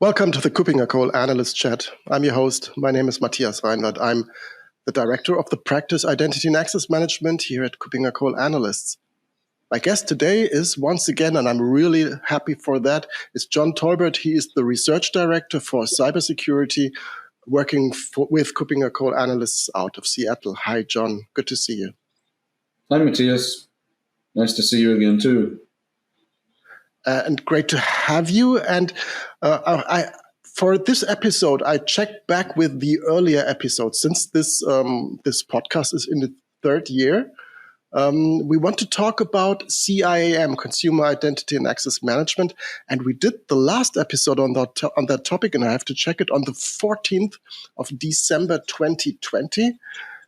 Welcome to the KuppingerCole Analyst Chat. I'm your host. My name is Matthias Reinwart. I'm the director of the practice Identity and Access Management here at KuppingerCole Analysts. My guest today is once again, and I'm really happy for that, is John Tolbert. He is the research director for Cybersecurity, working with KuppingerCole Analysts out of Seattle. Hi, John. Good to see you. Hi, Matthias. Nice to see you again, too. And great to have you. And for this episode, I checked back with the earlier episodes. Since this podcast is in the third year, we want to talk about CIAM, Consumer Identity and Access Management. And we did the last episode on that topic, and I have to check it, on the 14th of December 2020.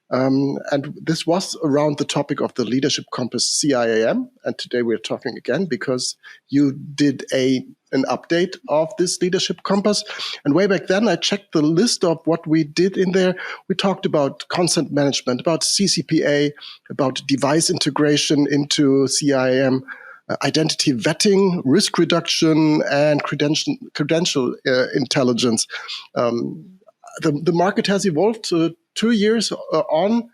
And this was around the topic of the Leadership Compass CIAM. And today we're talking again because you did an update of this Leadership Compass. And way back then, I checked the list of what we did in there. We talked about consent management, about CCPA, about device integration into CIAM, identity vetting, risk reduction, and credential intelligence. The market has evolved 2 years on.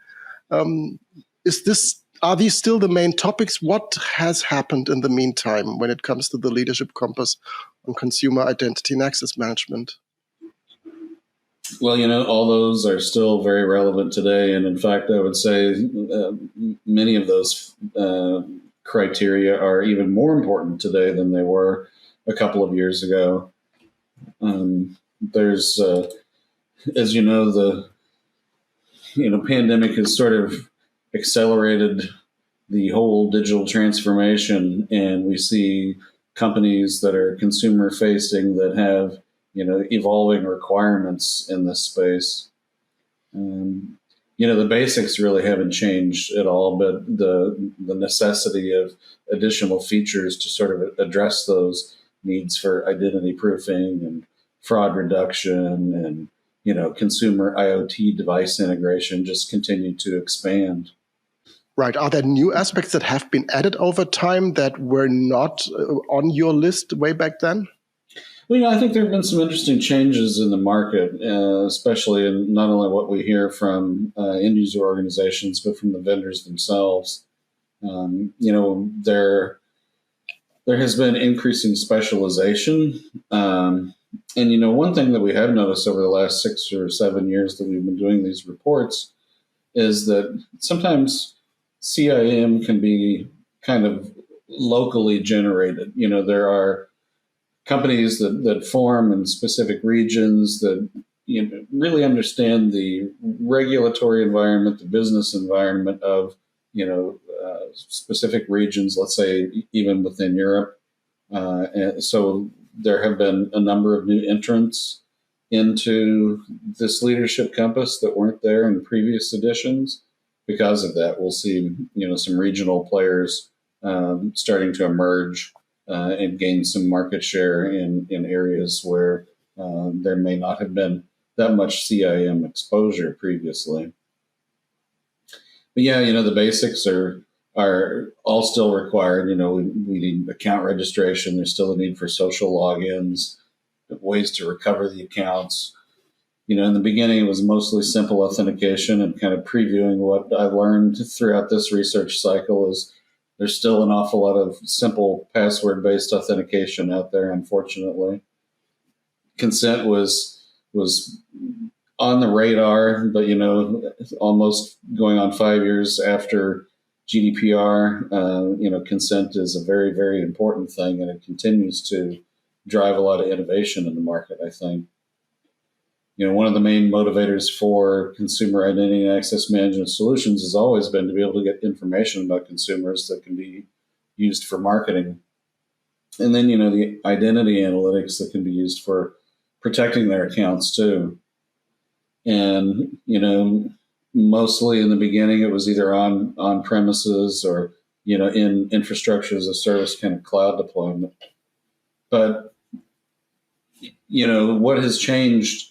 Are these still the main topics? What has happened in the meantime when it comes to the Leadership Compass on consumer identity and access management? Well, all those are still very relevant today. And in fact, I would say many of those criteria are even more important today than they were a couple of years ago. There's as you know, the pandemic has sort of accelerated the whole digital transformation, and we see companies that are consumer facing that have evolving requirements in this space. The basics really haven't changed at all, but the necessity of additional features to sort of address those needs for identity proofing and fraud reduction and consumer IoT device integration just continue to expand. Right. Are there new aspects that have been added over time that were not on your list way back then? Well, I think there have been some interesting changes in the market, especially in not only what we hear from end user organizations, but from the vendors themselves. There has been increasing specialization. And one thing that we have noticed over the last 6 or 7 years that we've been doing these reports is that sometimes CIAM can be kind of locally generated. There are companies that form in specific regions that really understand the regulatory environment, the business environment of specific regions, let's say even within Europe. And so there have been a number of new entrants into this Leadership Compass that weren't there in previous editions. Because of that, we'll see some regional players starting to emerge and gain some market share in areas where there may not have been that much CIAM exposure previously. But the basics are all still required. We need account registration. There's still a need for social logins, ways to recover the accounts. In the beginning, it was mostly simple authentication, and kind of previewing what I learned throughout this research cycle is there's still an awful lot of simple password-based authentication out there, unfortunately. Consent was on the radar, but, almost going on 5 years after GDPR, consent is a very, very important thing, and it continues to drive a lot of innovation in the market, I think. One of the main motivators for consumer identity and access management solutions has always been to be able to get information about consumers that can be used for marketing. And then, the identity analytics that can be used for protecting their accounts too. And, mostly in the beginning, it was either on premises or, in infrastructure as a service kind of cloud deployment. But, what has changed,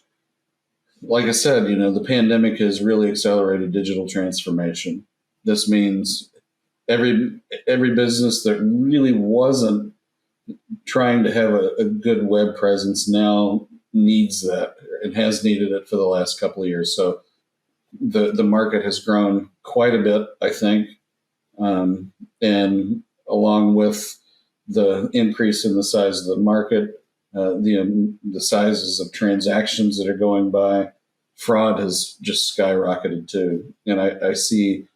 like I said, the pandemic has really accelerated digital transformation. This means every business that really wasn't trying to have a good web presence now needs that and has needed it for the last couple of years. So the market has grown quite a bit, I think. And along with the increase in the size of the market, the sizes of transactions that are going by, fraud has just skyrocketed too. And I see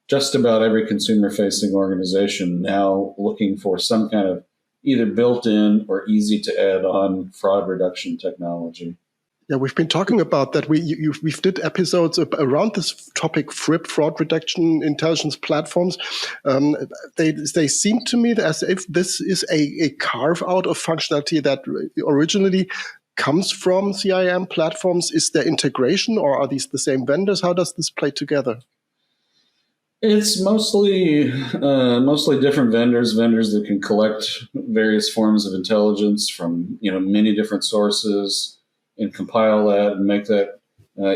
just about every consumer-facing organization now looking for some kind of either built-in or easy to add on fraud reduction technology. Yeah, we've been talking about that. We've did episodes around this topic, fraud reduction intelligence platforms. They seem to me as if this is a carve out of functionality that originally comes from CIAM platforms. Is there integration, or are these the same vendors? How does this play together? It's mostly different vendors that can collect various forms of intelligence from many different sources and compile that and make that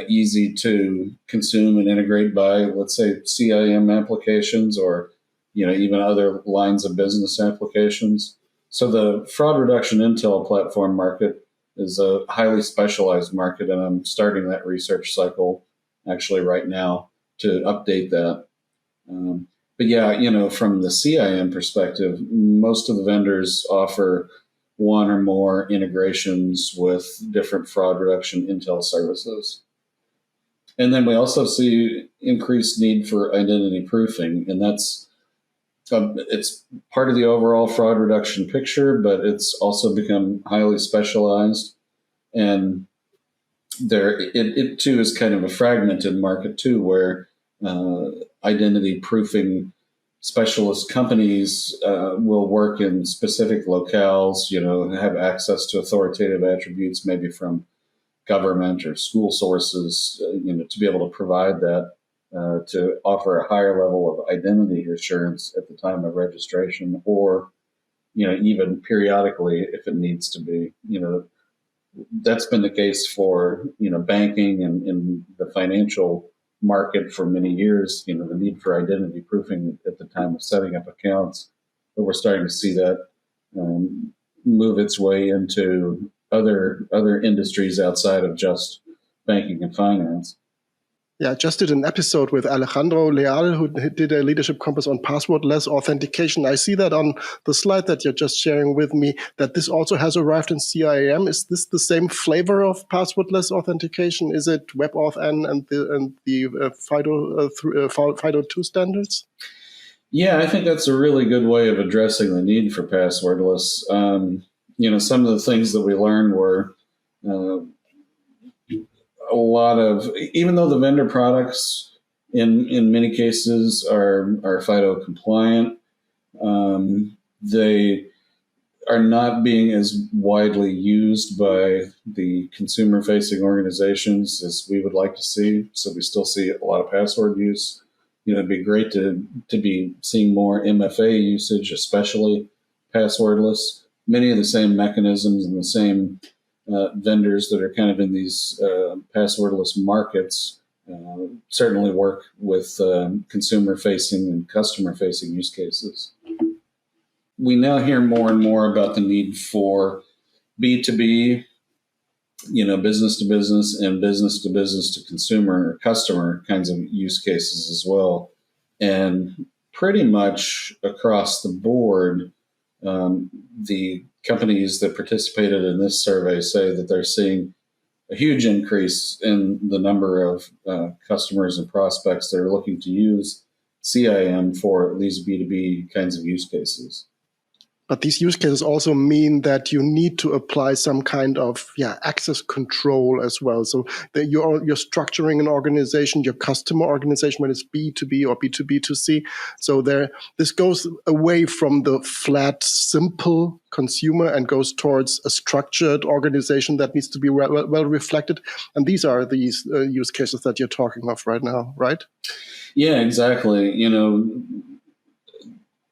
easy to consume and integrate by, let's say, CIAM applications or even other lines of business applications. So the fraud reduction intel platform market is a highly specialized market, and I'm starting that research cycle actually right now to update that. But yeah, from the CIAM perspective, most of the vendors offer one or more integrations with different fraud reduction intel services. And then we also see increased need for identity proofing, and it's part of the overall fraud reduction picture, but it's also become highly specialized. And it too is kind of a fragmented market too, where identity proofing specialist companies will work in specific locales, have access to authoritative attributes, maybe from government or school sources, to be able to provide that, to offer a higher level of identity assurance at the time of registration, or, even periodically if it needs to be. That's been the case for, banking and in the financial market for many years, the need for identity proofing at the time of setting up accounts. But we're starting to see that move its way into other industries outside of just banking and finance. Yeah, I just did an episode with Alejandro Leal, who did a Leadership Compass on passwordless authentication. I see that on the slide that you're just sharing with me, that this also has arrived in CIAM. Is this the same flavor of passwordless authentication? Is it WebAuthn and the FIDO2 standards? Yeah, I think that's a really good way of addressing the need for passwordless. Some of the things that we learned were a lot of, even though the vendor products in many cases are FIDO compliant, they are not being as widely used by the consumer-facing organizations as we would like to see. So we still see a lot of password use. It'd be great to be seeing more MFA usage, especially passwordless. Many of the same mechanisms and the same vendors that are kind of in these passwordless markets certainly work with consumer-facing and customer-facing use cases. We now hear more and more about the need for B2B, business to business and business to business to consumer or customer kinds of use cases as well. And pretty much across the board, the companies that participated in this survey say that they're seeing a huge increase in the number of customers and prospects that are looking to use CIAM for these B2B kinds of use cases. But these use cases also mean that you need to apply some kind of access control as well. So that you're structuring an organization, your customer organization, when it's B2B or B2B2C. So this goes away from the flat, simple consumer and goes towards a structured organization that needs to be well reflected. And these are these use cases that you're talking of right now, right? Yeah, exactly.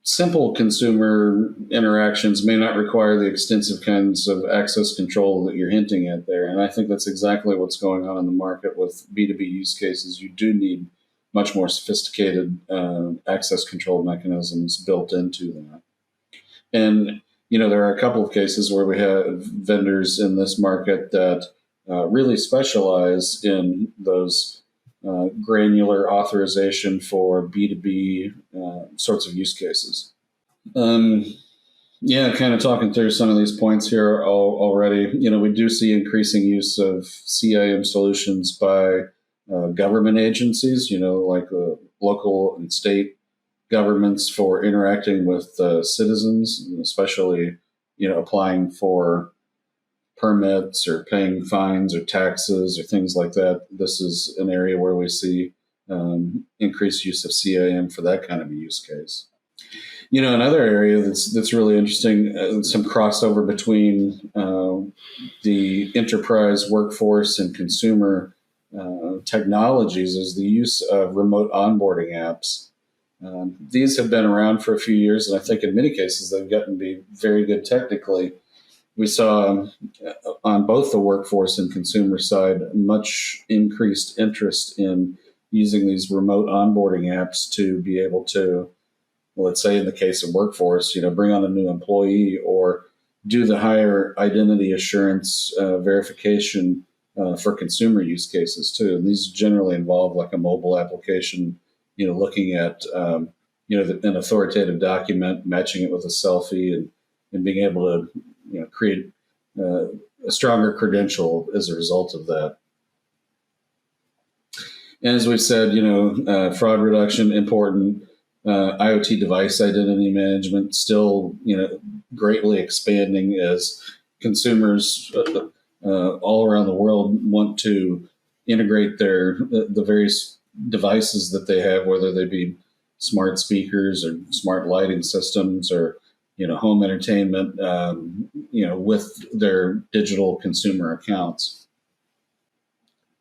Simple consumer interactions may not require the extensive kinds of access control that you're hinting at there. And I think that's exactly what's going on in the market with B2B use cases. You do need much more sophisticated access control mechanisms built into that. And, there are a couple of cases where we have vendors in this market that really specialize in those granular authorization for B2B sorts of use cases. Kind of talking through some of these points here already. We do see increasing use of CIAM solutions by government agencies, like local and state governments for interacting with citizens, especially, applying for permits or paying fines or taxes or things like that. This is an area where we see increased use of CIAM for that kind of a use case. Another area that's really interesting, some crossover between the enterprise workforce and consumer technologies, is the use of remote onboarding apps. These have been around for a few years, and I think in many cases they've gotten to be very good technically. We saw on both the workforce and consumer side much increased interest in using these remote onboarding apps to be able to, let's say in the case of workforce, bring on a new employee or do the higher identity assurance verification for consumer use cases too. And these generally involve like a mobile application, looking at, an authoritative document, matching it with a selfie and being able to, create a stronger credential as a result of that. And as we've said, fraud reduction, important. IoT device identity management still, greatly expanding as consumers all around the world want to integrate the various devices that they have, whether they be smart speakers or smart lighting systems or home entertainment, with their digital consumer accounts.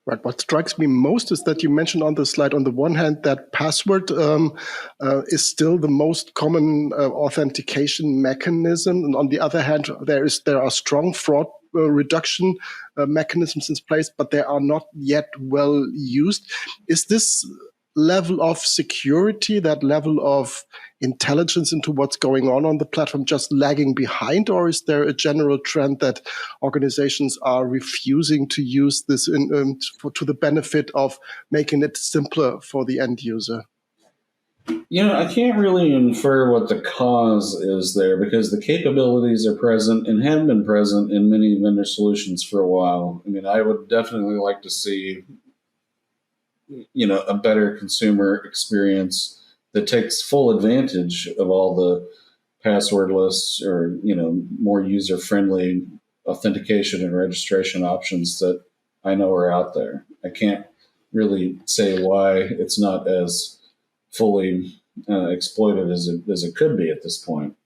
Right. What strikes me most is that you mentioned on the slide, on the one hand, that password is still the most common authentication mechanism, and on the other hand, there are strong fraud reduction mechanisms in place, but they are not yet well used. Is this level of security, that level of intelligence into what's going on the platform, just lagging behind, or is there a general trend that organizations are refusing to use this to the benefit of making it simpler for the end user? I can't really infer what the cause is there, because the capabilities are present and have been present in many vendor solutions for a while. I would definitely like to see a better consumer experience that takes full advantage of all the passwordless or, more user-friendly authentication and registration options that I know are out there. I can't really say why it's not as fully exploited as it could be at this point.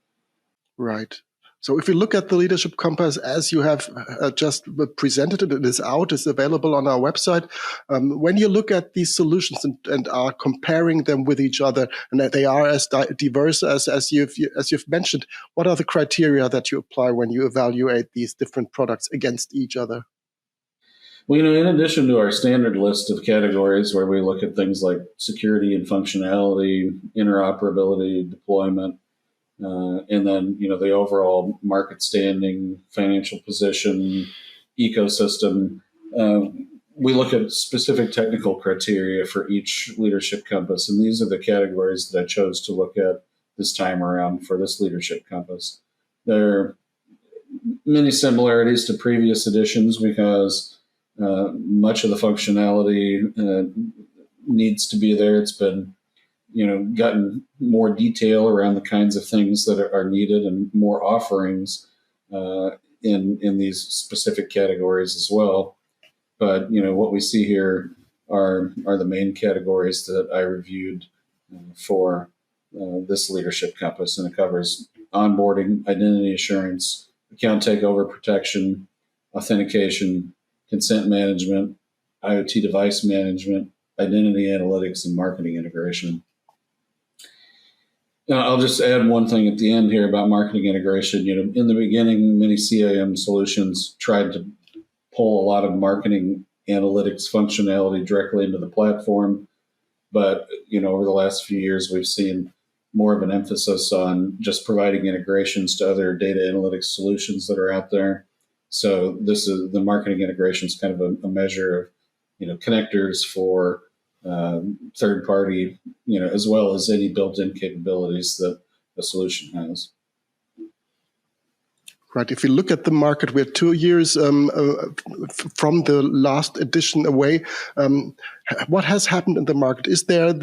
Right. So if you look at the Leadership Compass as you have just presented it, it is out, it's available on our website. When you look at these solutions and are comparing them with each other, and that they are as diverse as you've mentioned, what are the criteria that you apply when you evaluate these different products against each other? Well, in addition to our standard list of categories where we look at things like security and functionality, interoperability, deployment, and then, the overall market standing, financial position, ecosystem. We look at specific technical criteria for each Leadership Compass, and these are the categories that I chose to look at this time around for this Leadership Compass. There are many similarities to previous editions because much of the functionality needs to be there. It's been gotten more detail around the kinds of things that are needed and more offerings in these specific categories as well. But, what we see here are the main categories that I reviewed for this Leadership Compass, and it covers onboarding, identity assurance, account takeover protection, authentication, consent management, IoT device management, identity analytics, and marketing integration. I'll just add one thing at the end here about marketing integration. In the beginning, many CIAM solutions tried to pull a lot of marketing analytics functionality directly into the platform. But, over the last few years, we've seen more of an emphasis on just providing integrations to other data analytics solutions that are out there. So this is the marketing integration is kind of a measure of, connectors for third party, as well as any built-in capabilities that a solution has. Right. If you look at the market, we're 2 years from the last edition away. What has happened in the market? Is there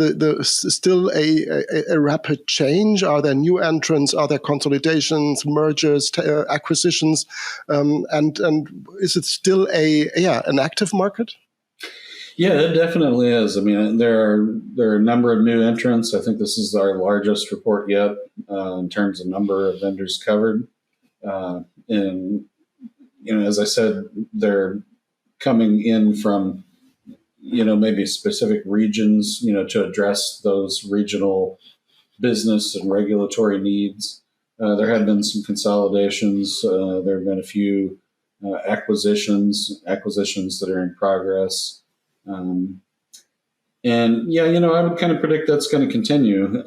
still a rapid change? Are there new entrants? Are there consolidations, mergers, acquisitions? And is it still an active market? Yeah, it definitely is. I mean, there are a number of new entrants. I think this is our largest report yet in terms of number of vendors covered. And, as I said, they're coming in from, maybe specific regions, to address those regional business and regulatory needs. There have been some consolidations. There have been a few acquisitions that are in progress. And I would kind of predict that's going to continue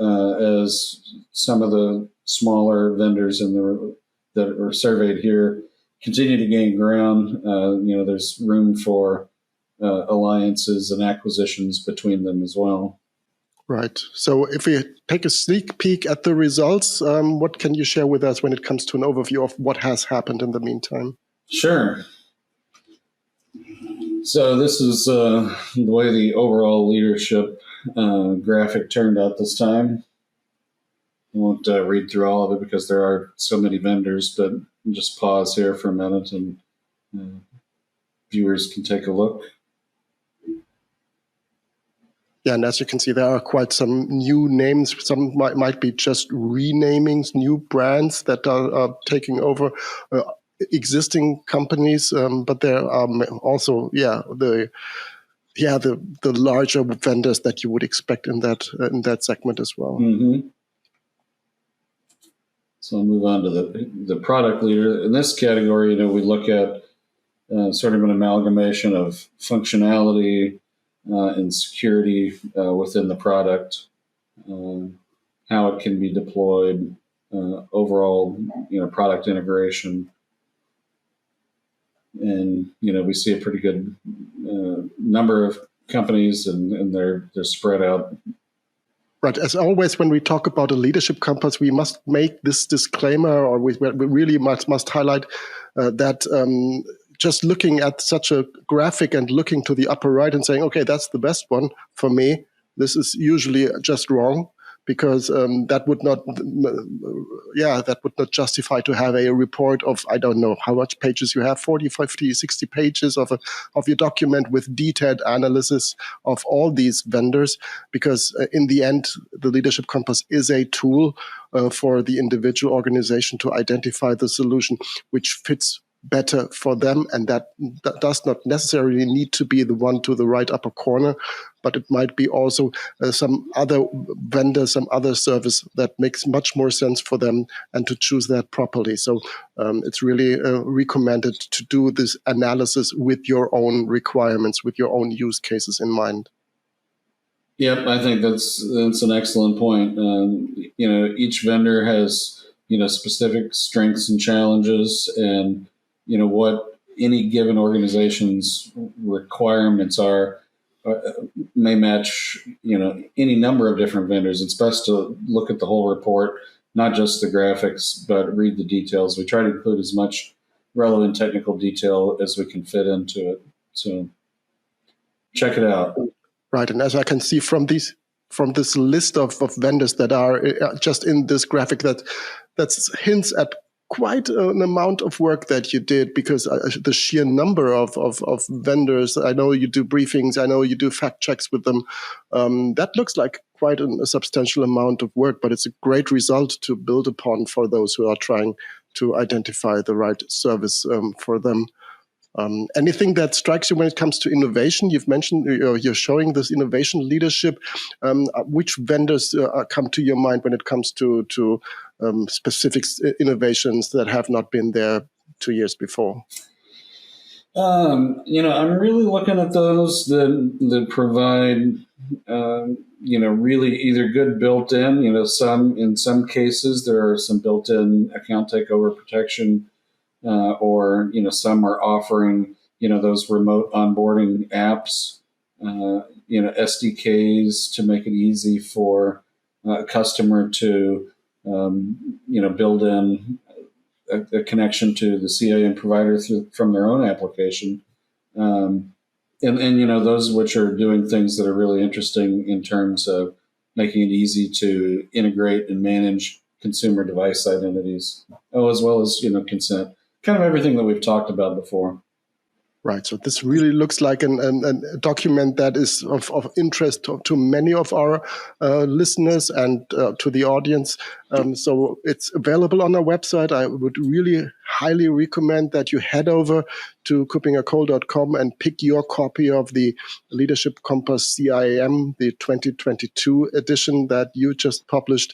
as some of the smaller vendors that are surveyed here continue to gain ground. There's room for alliances and acquisitions between them as well. Right. So if we take a sneak peek at the results, what can you share with us when it comes to an overview of what has happened in the meantime? Sure. So this is the way the overall leadership graphic turned out this time. I won't read through all of it because there are so many vendors, but I'll just pause here for a minute and viewers can take a look. Yeah, and as you can see, there are quite some new names. Some might be just renamings, new brands that are taking over existing companies, but there are also, the larger vendors that you would expect in that segment as well. Mm-hmm. So I'll move on to the product leader. In this category, we look at sort of an amalgamation of functionality and security within the product, how it can be deployed, overall, product integration. And, we see a pretty good number of companies and they're spread out. Right. As always, when we talk about a leadership compass, we must make this disclaimer, or we really must highlight that just looking at such a graphic and looking to the upper right and saying, okay, that's the best one for me, this is usually just wrong, because that would not justify to have a report of, I don't know how much pages you have, 40, 50, 60 pages of your document with detailed analysis of all these vendors, because in the end, the Leadership Compass is a tool for the individual organization to identify the solution which fits better for them, and that does not necessarily need to be the one to the right upper corner, but it might be also some other vendor, some other service that makes much more sense for them, and to choose that properly. So it's really recommended to do this analysis with your own requirements, with your own use cases in mind. Yep, I think that's an excellent point. Each vendor has specific strengths and challenges, and what any given organization's requirements are may match any number of different vendors. It's best to look at the whole report, not just the graphics, but read the details. We try to include as much relevant technical detail as we can fit into it. So check it out. Right, and as I can see from this list of vendors that are just in this graphic, that hints at quite an amount of work that you did, because the sheer number of vendors, I know you do briefings, I know you do fact checks with them. That looks like quite a substantial amount of work, but it's a great result to build upon for those who are trying to identify the right service for them. Anything that strikes you when it comes to innovation? You've mentioned you're showing this innovation leadership. Which vendors come to your mind when it comes to specific innovations that have not been there 2 years before? I'm really looking at those that provide, really either good built-in. In some cases there are some built-in account takeover protection, or some are offering those remote onboarding apps, SDKs to make it easy for a customer to build in a connection to the CIAM provider from their own application. Um, and those which are doing things that are really interesting in terms of making it easy to integrate and manage consumer device identities, as well as consent, kind of everything that we've talked about before. Right. So this really looks like a document that is of interest to many of our listeners and to the audience. So it's available on our website. I would really highly recommend that you head over to KuppingerCole.com and pick your copy of the Leadership Compass CIAM, the 2022 edition that you just published.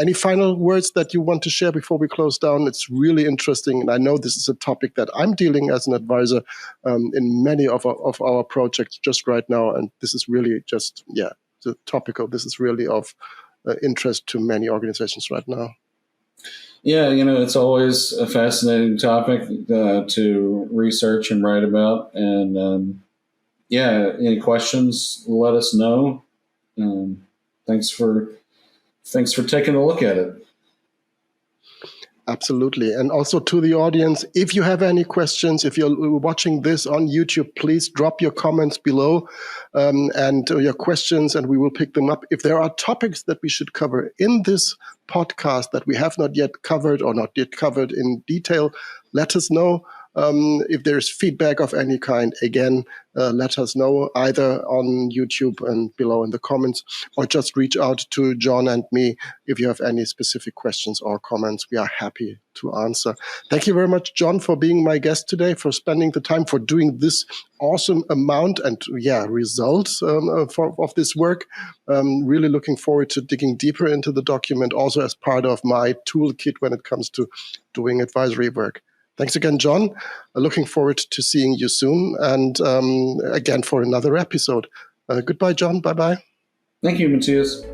Any final words that you want to share before we close down? It's really interesting, and I know this is a topic that I'm dealing as an advisor in many of our projects just right now, and this is really just the topic of this is really of interest to many organizations right now. Yeah, it's always a fascinating topic to research and write about, and any questions, let us know. Thanks for taking a look at it. Absolutely. And also to the audience, if you have any questions, if you're watching this on YouTube, please drop your comments below and your questions, and we will pick them up. If there are topics that we should cover in this podcast that we have not yet covered or not yet covered in detail, let us know. If there's feedback of any kind, again, let us know either on YouTube and below in the comments, or just reach out to John and me if you have any specific questions or comments. We are happy to answer. Thank you very much, John, for being my guest today, for spending the time, for doing this awesome amount and results of this work. Really looking forward to digging deeper into the document, also as part of my toolkit when it comes to doing advisory work. Thanks again, John. Looking forward to seeing you soon and again for another episode. Goodbye, John. Bye-bye. Thank you, Matthias.